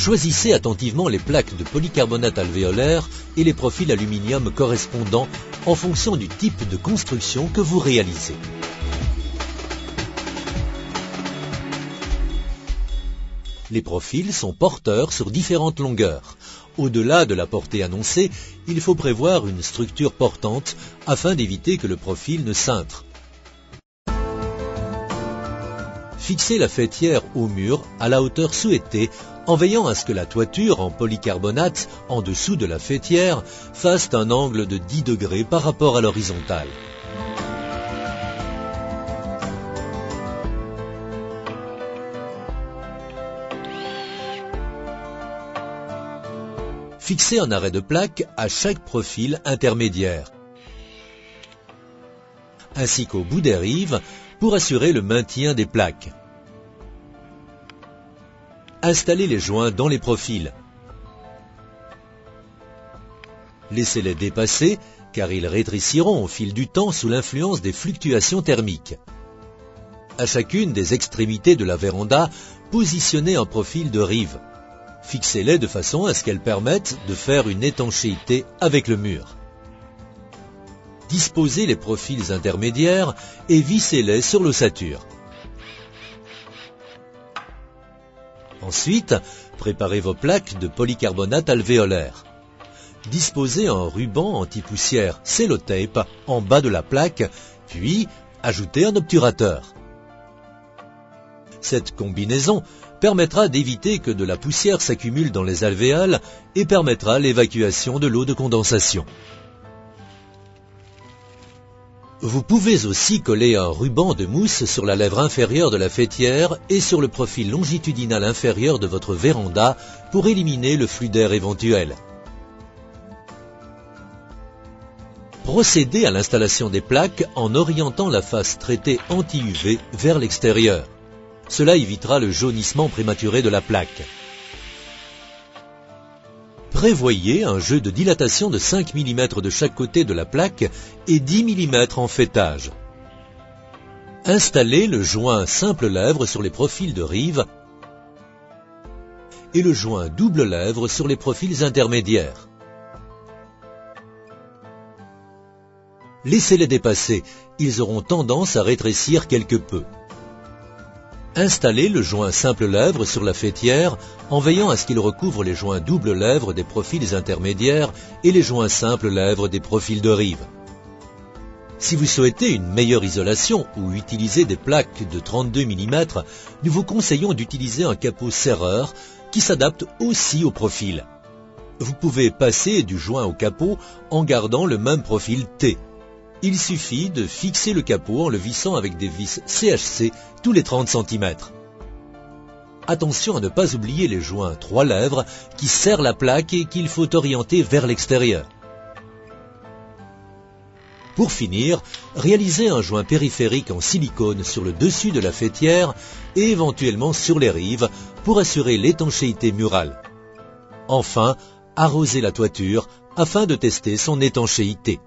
Choisissez attentivement les plaques de polycarbonate alvéolaire et les profils aluminium correspondants en fonction du type de construction que vous réalisez. Les profils sont porteurs sur différentes longueurs. Au-delà de la portée annoncée, il faut prévoir une structure portante afin d'éviter que le profil ne cintre. Fixez la faîtière au mur à la hauteur souhaitée en veillant à ce que la toiture en polycarbonate en dessous de la faîtière fasse un angle de 10 degrés par rapport à l'horizontale. Fixez un arrêt de plaque à chaque profil intermédiaire, ainsi qu'au bout des rives pour assurer le maintien des plaques. Installez les joints dans les profils. Laissez-les dépasser car ils rétréciront au fil du temps sous l'influence des fluctuations thermiques. À chacune des extrémités de la véranda, positionnez un profil de rive. Fixez-les de façon à ce qu'elles permettent de faire une étanchéité avec le mur. Disposez les profils intermédiaires et vissez-les sur l'ossature. Ensuite, préparez vos plaques de polycarbonate alvéolaire. Disposez un ruban anti-poussière Cellotape en bas de la plaque, puis ajoutez un obturateur. Cette combinaison permettra d'éviter que de la poussière s'accumule dans les alvéoles et permettra l'évacuation de l'eau de condensation. Vous pouvez aussi coller un ruban de mousse sur la lèvre inférieure de la faîtière et sur le profil longitudinal inférieur de votre véranda pour éliminer le flux d'air éventuel. Procédez à l'installation des plaques en orientant la face traitée anti-UV vers l'extérieur. Cela évitera le jaunissement prématuré de la plaque. Prévoyez un jeu de dilatation de 5 mm de chaque côté de la plaque et 10 mm en faîtage. Installez le joint simple lèvre sur les profils de rive et le joint double lèvre sur les profils intermédiaires. Laissez-les dépasser, ils auront tendance à rétrécir quelque peu. Installez le joint simple lèvre sur la faîtière en veillant à ce qu'il recouvre les joints double lèvre des profils intermédiaires et les joints simple lèvre des profils de rive. Si vous souhaitez une meilleure isolation ou utiliser des plaques de 32 mm, nous vous conseillons d'utiliser un capot serreur qui s'adapte aussi au profil. Vous pouvez passer du joint au capot en gardant le même profil T. Il suffit de fixer le capot en le vissant avec des vis CHC tous les 30 cm. Attention à ne pas oublier les joints 3 lèvres qui serrent la plaque et qu'il faut orienter vers l'extérieur. Pour finir, réalisez un joint périphérique en silicone sur le dessus de la faîtière et éventuellement sur les rives pour assurer l'étanchéité murale. Enfin, arrosez la toiture afin de tester son étanchéité.